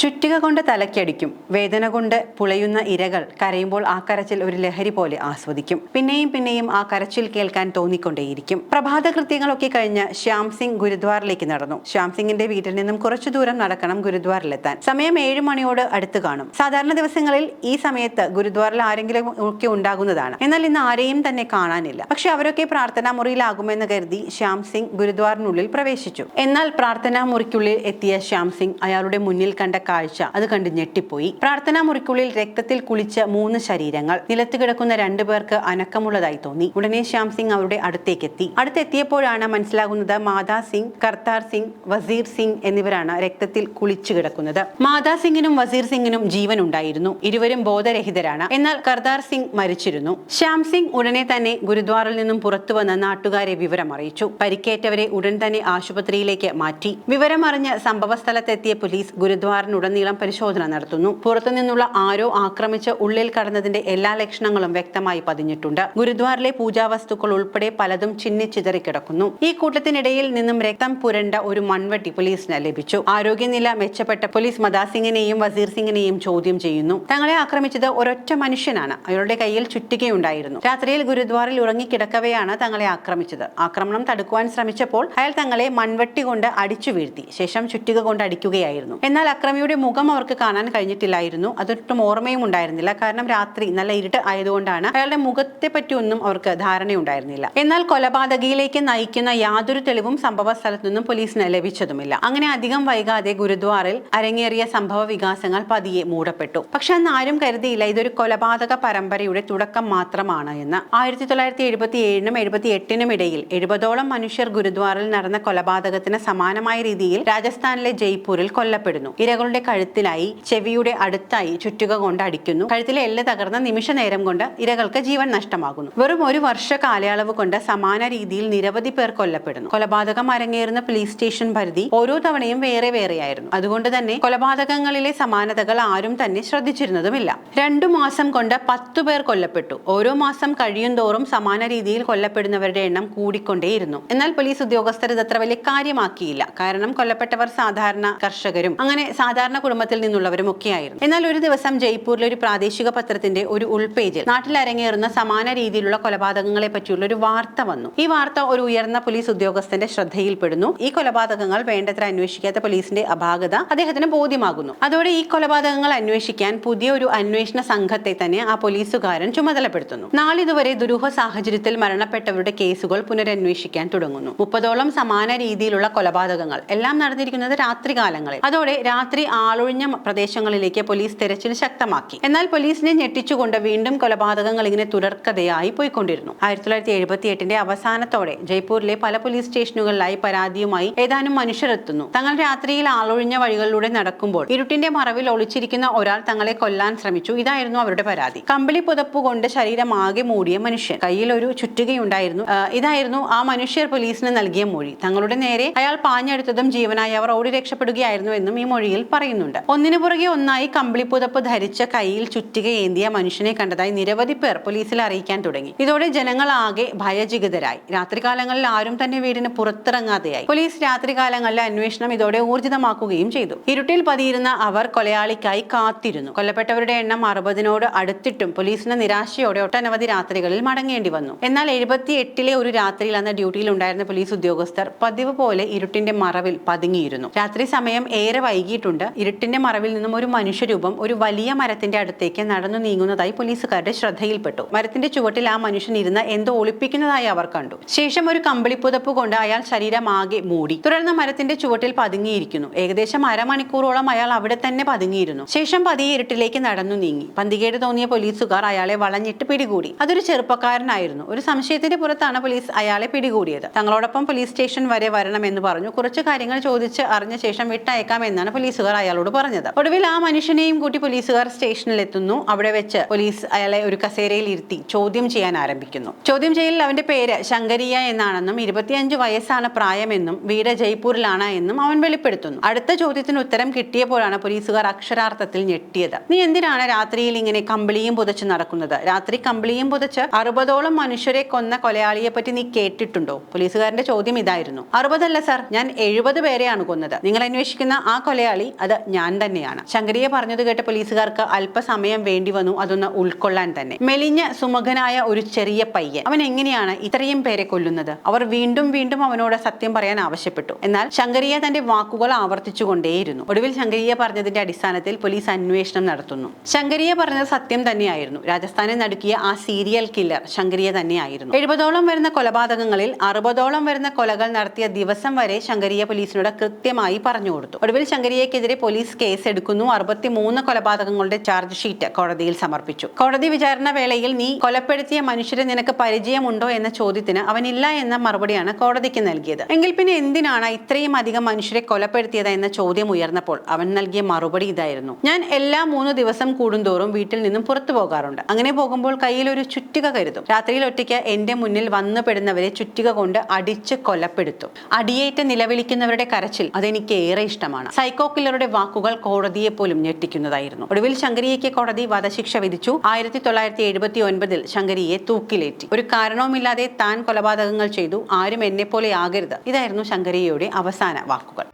ചുറ്റിക കൊണ്ട് തലയ്ക്കടിക്കും. വേദന കൊണ്ട് പുളയുന്ന ഇരകൾ കരയുമ്പോൾ ആ കരച്ചിൽ ഒരു ലഹരി പോലെ ആസ്വദിക്കും. പിന്നെയും പിന്നെയും ആ കരച്ചിൽ കേൾക്കാൻ തോന്നിക്കൊണ്ടേയിരിക്കും. പ്രഭാത കൃത്യങ്ങളൊക്കെ കഴിഞ്ഞ് ശ്യാം സിംഗ് ഗുരുദ്വാറിലേക്ക് നടന്നു. ശ്യാം സിംഗിന്റെ വീട്ടിൽ നിന്നും കുറച്ചു ദൂരം നടക്കണം ഗുരുദ്വാറിലെത്താൻ. സമയം 7 മണിയോട് അടുത്ത് കാണും. സാധാരണ ദിവസങ്ങളിൽ ഈ സമയത്ത് ഗുരുദ്വാറിൽ ആരെങ്കിലും ഒക്കെ ഉണ്ടാകുന്നതാണ്. എന്നാൽ ഇന്ന് ആരെയും തന്നെ കാണാനില്ല. പക്ഷെ അവരൊക്കെ പ്രാർത്ഥനാ മുറിയിലാകുമെന്ന് കരുതി ശ്യാം സിംഗ് ഗുരുദ്വാറിനുള്ളിൽ പ്രവേശിച്ചു. എന്നാൽ പ്രാർത്ഥനാ മുറിക്കുള്ളിൽ എത്തിയ ശ്യാം സിംഗ് അയാളുടെ മുന്നിൽ കണ്ട കാഴ്ച അത് കണ്ട് ഞെട്ടിപ്പോയി. പ്രാർത്ഥനാ മുറിക്കുള്ളിൽ രക്തത്തിൽ കുളിച്ച 3 ശരീരങ്ങൾ. നിലത്ത് കിടക്കുന്ന 2 പേർക്ക് അനക്കമുള്ളതായി തോന്നി. ഉടനെ ശ്യാം സിംഗ് അവരുടെ അടുത്തേക്കെത്തി. അടുത്തെത്തിയപ്പോഴാണ് മനസ്സിലാകുന്നത് മാതാ സിംഗ്, കർത്താർ സിംഗ്, വസീർ സിംഗ് എന്നിവരാണ് രക്തത്തിൽ കുളിച്ചു കിടക്കുന്നത്. മാതാ സിംഗിനും വസീർ സിംഗിനും ജീവൻ ഉണ്ടായിരുന്നു. ഇരുവരും ബോധരഹിതരാണ്. എന്നാൽ കർത്താർ സിംഗ് മരിച്ചിരുന്നു. ശ്യാം സിംഗ് ഉടനെ തന്നെ ഗുരുദ്വാറിൽ നിന്നും പുറത്തു വന്ന് നാട്ടുകാരെ വിവരം അറിയിച്ചു. പരിക്കേറ്റവരെ ഉടൻ തന്നെ ആശുപത്രിയിലേക്ക് മാറ്റി. വിവരമറിഞ്ഞ് സംഭവ സ്ഥലത്തെത്തിയ പോലീസ് ഗുരുദ്വാറിനുടനീളം പരിശോധന നടത്തുന്നു. പുറത്തുനിന്നുള്ള ആരോ ആക്രമിച്ച് ഉള്ളിൽ കടന്നതിന്റെ എല്ലാ ലക്ഷണങ്ങളും വ്യക്തമായി പതിഞ്ഞിട്ടുണ്ട്. ഗുരുദ്വാറിലെ പൂജാവസ്തുക്കൾ ഉൾപ്പെടെ പലതും ചിന്നിച്ചിതറിക്കിടക്കുന്നു. ഈ കൂട്ടത്തിനിടയിൽ നിന്നും രക്തം പുരണ്ട ഒരു മൺവെട്ടി പോലീസിന് ലഭിച്ചു. ആരോഗ്യനില മെച്ചപ്പെട്ട പോലീസ് മദാ സിംഗിനെയും വസീർ സിംഗിനെയും ചോദ്യം ചെയ്യുന്നു. തങ്ങളെ ആക്രമിച്ചത് ഒരൊറ്റ മനുഷ്യനാണ്. അയാളുടെ കയ്യിൽ ചുറ്റികയുണ്ടായിരുന്നു. രാത്രിയിൽ ഗുരുദ്വാറിൽ ഉറങ്ങിക്കിടക്കവെയാണ് തങ്ങളെ ആക്രമിച്ചത്. ആക്രമണം തടുക്കുവാൻ ശ്രമിച്ചപ്പോൾ അയാൾ തങ്ങളെ മൺവെട്ടി കൊണ്ട് അടിച്ചു വീഴ്ത്തി. ശേഷം ചുറ്റിക കൊണ്ട് അടിക്കുകയായിരുന്നു. എന്നാൽ അക്രമിയുടെ മുഖം അവർക്ക് കാണാൻ കഴിഞ്ഞിട്ടില്ലായിരുന്നു. അതൊട്ടും ഓർമ്മയും ഉണ്ടായിരുന്നില്ല. കാരണം രാത്രി നല്ല ഇരുട്ട് ആയതുകൊണ്ടാണ് അയാളുടെ മുഖത്തെ പറ്റിയൊന്നും അവർക്ക് ധാരണയുണ്ടായിരുന്നില്ല. എന്നാൽ കൊലപാതകയിലേക്ക് നയിക്കുന്ന യാതൊരു തെളിവും സംഭവ സ്ഥലത്തു നിന്നും പോലീസിന് ലഭിച്ചതുമില്ല. അങ്ങനെ അധികം വൈകാതെ ഗുരുദ്വാറിൽ അരങ്ങേറിയ സംഭവ വികാസങ്ങൾ പതിയെ മൂടപ്പെട്ടു. പക്ഷെ അന്ന് ആരും കരുതിയില്ല ഇതൊരു കൊലപാതക പരമ്പരയുടെ തുടക്കം മാത്രമാണ് എന്ന്. 1977-നും 78-നും ഇടയിൽ 70ഓളം മനുഷ്യർ ഗുരുദ്വാറിൽ നടന്ന കൊലപാതകത്തിന് സമാനമായ രീതിയിൽ രാജസ്ഥാനിലെ ജയ്പൂരിൽ കൊല്ലപ്പെടുന്നു. ഇരകളുടെ കഴുത്തിലായി ചെവിയുടെ അടുത്തായി ചുറ്റുക കൊണ്ട് അടിക്കുന്നു. കഴുത്തിലെ എല്ല് തകർന്ന നിമിഷ നേരം കൊണ്ട് ഇരകൾക്ക് ജീവൻ നഷ്ടമാകുന്നു. വെറും 1 വർഷ കാലയളവ് കൊണ്ട് സമാന രീതിയിൽ നിരവധി പേർ കൊല്ലപ്പെടുന്നു. കൊലപാതകം അരങ്ങേറുന്ന പോലീസ് സ്റ്റേഷൻ പരിധി ഓരോ തവണയും വേറെ വേറെയായിരുന്നു. അതുകൊണ്ട് തന്നെ കൊലപാതകങ്ങളിലെ സമാനതകൾ ആരും തന്നെ ശ്രദ്ധിച്ചിരുന്നതുമില്ല. 2 മാസം കൊണ്ട് 10 പേർ കൊല്ലപ്പെട്ടു. ഓരോ മാസം കഴിയും തോറും സമാന രീതിയിൽ കൊല്ലപ്പെടുന്നവരുടെ എണ്ണം കൂടിക്കൊണ്ടേയിരുന്നു. എന്നാൽ പോലീസ് ഉദ്യോഗസ്ഥർ ഇതത്ര വലിയ കാര്യമാക്കിയില്ല. കാരണം കൊല്ലപ്പെട്ടവർ സാധാരണ കർഷകരും അങ്ങനെ സാധാരണ കുടുംബത്തിൽ നിന്നുള്ളവരും ഒക്കെയായിരുന്നു. എന്നാൽ ഒരു ദിവസം ജയ്പൂരിലെ ഒരു പ്രാദേശിക പത്രത്തിന്റെ ഒരു ഉൾപേജിൽ നാട്ടിൽ അരങ്ങേറുന്ന സമാന രീതിയിലുള്ള കൊലപാതകങ്ങളെ പറ്റിയുള്ള ഒരു വാർത്ത വന്നു. ഈ വാർത്ത ഒരു ഉയർന്ന പോലീസ് ഉദ്യോഗസ്ഥന്റെ ശ്രദ്ധയിൽപ്പെടുന്നു. ഈ കൊലപാതകങ്ങൾ വേണ്ടത്ര അന്വേഷിക്കാത്ത പോലീസിന്റെ അപാകത അദ്ദേഹത്തിന് ബോധ്യമാകുന്നു. അതോടെ ഈ കൊലപാതകങ്ങൾ അന്വേഷിക്കാൻ പുതിയ ഒരു അന്വേഷണ സംഘത്തെ തന്നെ ആ പോലീസുകാരൻ ചുമതലപ്പെടുത്തുന്നു. നാളിതുവരെ ദുരൂഹ സാഹചര്യത്തിൽ മരണപ്പെട്ടവരുടെ കേസുകൾ പുനരന്വേഷിക്കാൻ തുടങ്ങുന്നു. 30ഓളം സമാന രീതിയിലുള്ള കൊലപാതകങ്ങൾ എല്ലാം നടന്നിരിക്കുന്നത് രാത്രികാലങ്ങളിൽ. അതോടെ രാത്രി ആളൊഴിഞ്ഞ പ്രദേശങ്ങളിലേക്ക് പോലീസ് തെരച്ചിൽ ശക്തമാക്കി. എന്നാൽ പോലീസിനെ ഞെട്ടിച്ചുകൊണ്ട് വീണ്ടും കൊലപാതകങ്ങൾ ഇങ്ങനെ തുടർക്കഥയായി പോയിക്കൊണ്ടിരുന്നു. 1978-ന്റെ അവസാനത്തോടെ ജയ്പൂരിലെ പല പോലീസ് സ്റ്റേഷനുകളിലായി പരാതിയുമായി ഏതാനും മനുഷ്യർ എത്തുന്നു. തങ്ങൾ രാത്രിയിൽ ആളൊഴിഞ്ഞ വഴികളിലൂടെ നടക്കുമ്പോൾ ഇരുട്ടിന്റെ മറവിൽ ഒളിച്ചിരിക്കുന്ന ഒരാൾ തങ്ങളെ കൊല്ലാൻ ശ്രമിച്ചു. ഇതായിരുന്നു അവരുടെ പരാതി. കമ്പിളി പുതപ്പ് കൊണ്ട് ശരീരം ആകെ മൂടിയ മനുഷ്യൻ, കയ്യിൽ ഒരു ചുറ്റികയുണ്ടായിരുന്നു. ഇതായിരുന്നു ആ മനുഷ്യർ പോലീസിന് നൽകിയ മൊഴി. തങ്ങളുടെ നേരെ അയാൾ പാഞ്ഞെടുത്തതും ജീവനായി അവർ ഓടി രക്ഷപ്പെടുകയായിരുന്നു എന്നും ഈ മൊഴിയിൽ പറയുന്നുണ്ട്. ഒന്നിനു പുറകെ ഒന്നായി കമ്പിളിപ്പുതപ്പ് ധരിച്ച കയ്യിൽ ചുറ്റിക ഏന്തിയ മനുഷ്യനെ കണ്ടതായി നിരവധി പേർ പോലീസിൽ അറിയിക്കാൻ തുടങ്ങി. ഇതോടെ ജനങ്ങൾ ആകെ ഭയചകിതരായി. രാത്രികാലങ്ങളിൽ ആരും തന്നെ വീടിന് പുറത്തിറങ്ങാതെയായി. പോലീസ് രാത്രികാലങ്ങളിലെ അന്വേഷണം ഇതോടെ ഊർജിതമാക്കുകയും ചെയ്തു. ഇരുട്ടിൽ പതിയിരുന്ന അവർ കൊലയാളിക്കായി കാത്തിരുന്നു. കൊല്ലപ്പെട്ടവരുടെ എണ്ണം 60നോട് അടുത്തിട്ടും പോലീസിന് നിരാശയോടെ ഒട്ടനവധി രാത്രികളിൽ മടങ്ങേണ്ടി വന്നു. എന്നാൽ 78-ലെ ഒരു രാത്രിയിൽ അന്ന് ഡ്യൂട്ടിയിൽ ഉണ്ടായിരുന്ന പോലീസ് ഉദ്യോഗസ്ഥർ പതിവ് പോലെ ഇരുട്ടിന്റെ മറവിൽ പതുങ്ങിയിരുന്നു. രാത്രി സമയം ഏറെ വൈകിയിട്ടുണ്ട്. ഇരുട്ടിന്റെ മറവിൽ നിന്നും ഒരു മനുഷ്യരൂപം ഒരു വലിയ മരത്തിന്റെ അടുത്തേക്ക് നടന്നു നീങ്ങുന്നതായി പോലീസുകാരുടെ ശ്രദ്ധയിൽപ്പെട്ടു. മരത്തിന്റെ ചുവട്ടിൽ ആ മനുഷ്യൻ ഇരുന്ന് എന്തോ ഒളിപ്പിക്കുന്നതായി അവർ കണ്ടു. ശേഷം ഒരു കമ്പിളിപ്പുതപ്പ് കൊണ്ട് അയാൾ ശരീരം ആകെ മൂടി. തുടർന്ന് മരത്തിന്റെ ചുവട്ടിൽ പതുങ്ങിയിരിക്കുന്നു. ഏകദേശം അരമണിക്കൂറോളം അയാൾ അവിടെ തന്നെ പതുങ്ങിയിരുന്നു. ശേഷം പതിയെ ഇരുട്ടിലേക്ക് നടന്നു നീങ്ങി. പന്തികേട് തോന്നിയ പോലീസുകാർ അയാളെ വളഞ്ഞിട്ട് പിടികൂടി. അതൊരു ചെറുപ്പക്കാരനായിരുന്നു. ഒരു സംശയത്തിന്റെ പുറത്താണ് പോലീസ് അയാളെ പിടികൂടിയത്. തങ്ങളോടൊപ്പം പോലീസ് സ്റ്റേഷൻ വരെ വരണമെന്ന് പറഞ്ഞു. കുറച്ച് കാര്യങ്ങൾ ചോദിച്ച് അറിഞ്ഞ ശേഷം വിട്ടയക്കാം എന്നാണ് പോലീസുകാർ അയാളോട് പറഞ്ഞത്. ഒടുവിൽ ആ മനുഷ്യനെയും കൂട്ടി പോലീസുകാർ സ്റ്റേഷനിൽ എത്തുന്നു. അവിടെ വെച്ച് പോലീസ് അയാളെ ഒരു കസേരയിൽ ഇരുത്തി ചോദ്യം ചെയ്യാൻ ആരംഭിക്കുന്നു. ചോദ്യം ചെയ്യലിൽ അവന്റെ പേര് ശങ്കരിയ എന്നാണെന്നും 25 വയസ്സാണ് പ്രായമെന്നും വീട് ജയ്പൂരിലാണ് എന്നും അവൻ വെളിപ്പെടുത്തുന്നു. അടുത്ത ചോദ്യത്തിന് ഉത്തരം കിട്ടിയപ്പോഴാണ് പോലീസുകാർ അക്ഷരാർത്ഥത്തിൽ ഞെട്ടിയത്. നീ എന്തിനാണ് രാത്രിയിൽ ഇങ്ങനെ കമ്പിളിയും പുതച്ച് നടക്കുന്നത്? രാത്രി കമ്പിളിയും പുതച്ച് 60ഓളം മനുഷ്യരെ കൊന്ന കൊലയാളിയെ പറ്റി നീ കേട്ടിട്ടുണ്ടോ? പോലീസുകാരന്റെ ചോദ്യം ഇതായിരുന്നു. 60 അല്ല സർ, ഞാൻ 70 പേരെയാണ് കൊന്നത്. നിങ്ങൾ അന്വേഷിക്കുന്ന ആ കൊലയാളി അത് അത് ഞാൻ തന്നെയാണ്. ശങ്കരിയെ പറഞ്ഞത് കേട്ട പോലീസുകാർക്ക് അല്പസമയം വേണ്ടി വന്നു അതൊന്ന് ഉൾക്കൊള്ളാൻ തന്നെ. മെലിഞ്ഞ സുമുഖനായ ഒരു ചെറിയ പയ്യൻ, അവൻ എങ്ങനെയാണ് ഇത്രയും പേരെ കൊല്ലുന്നത്? അവർ വീണ്ടും വീണ്ടും അവനോട് സത്യം പറയാൻ ആവശ്യപ്പെട്ടു. എന്നാൽ ശങ്കരിയ തന്റെ വാക്കുകൾ ആവർത്തിച്ചുകൊണ്ടേയിരുന്നു. ഒടുവിൽ ശങ്കരിയ പറഞ്ഞതിന്റെ അടിസ്ഥാനത്തിൽ പോലീസ് അന്വേഷണം നടത്തുന്നു. ശങ്കരിയ പറഞ്ഞത് സത്യം തന്നെയായിരുന്നു. രാജസ്ഥാനെ നടുക്കിയ ആ സീരിയൽ കില്ലർ ശങ്കരിയ തന്നെയായിരുന്നു. 70ഓളം വരുന്ന കൊലപാതകങ്ങളിൽ 60ഓളം വരുന്ന കൊലകൾ നടത്തിയ ദിവസം വരെ ശങ്കരിയ പോലീസിനോട് കൃത്യമായി പറഞ്ഞു കൊടുത്തു. ഒടുവിൽ ശങ്കരിയക്കെതിരെ പോലീസ് കേസ് എടുക്കുന്നു. 63 കൊലപാതകങ്ങളുടെ ചാർജ് ഷീറ്റ് കോടതിയിൽ സമർപ്പിച്ചു. കോടതി വിചാരണ വേളയിൽ നീ കൊലപ്പെടുത്തിയ മനുഷ്യരെ നിനക്ക് പരിചയമുണ്ടോ എന്ന ചോദ്യത്തിന് അവനില്ല എന്ന മറുപടിയാണ് കോടതിക്ക് നൽകിയത്. എങ്കിൽ പിന്നെ എന്തിനാണ് ഇത്രയും അധികം മനുഷ്യരെ കൊലപ്പെടുത്തിയത് എന്ന ചോദ്യം ഉയർന്നപ്പോൾ അവൻ നൽകിയ മറുപടി ഇതായിരുന്നു: ഞാൻ എല്ലാ 3 ദിവസം കൂടുന്തോറും വീട്ടിൽ നിന്നും പുറത്തു പോകാറുണ്ട്. അങ്ങനെ പോകുമ്പോൾ കയ്യിൽ ഒരു ചുറ്റിക കരുതും. രാത്രിയിൽ ഒറ്റയ്ക്ക് എന്റെ മുന്നിൽ വന്നു പെടുന്നവരെ ചുറ്റിക കൊണ്ട് അടിച്ച് കൊലപ്പെടുത്തും. അടിയേറ്റ് നിലവിളിക്കുന്നവരുടെ കരച്ചിൽ അതെനിക്ക് ഏറെ ഇഷ്ടമാണ്. സൈക്കോ കില്ലറുടെ വാക്കുകൾ കോടതിയെ പോലും ഞെട്ടിക്കുന്നതായിരുന്നു. ഒടുവിൽ ശങ്കരിയയ്ക്ക് കോടതി വധശിക്ഷ വിധിച്ചു. 1979 ശങ്കരിയെ തൂക്കിലേറ്റി. ഒരു കാരണവുമില്ലാതെ താൻ കൊലപാതകങ്ങൾ ചെയ്തു, ആരും എന്നെ പോലെ ആകരുത്. ഇതായിരുന്നു ശങ്കരിയയുടെ അവസാന വാക്കുകൾ.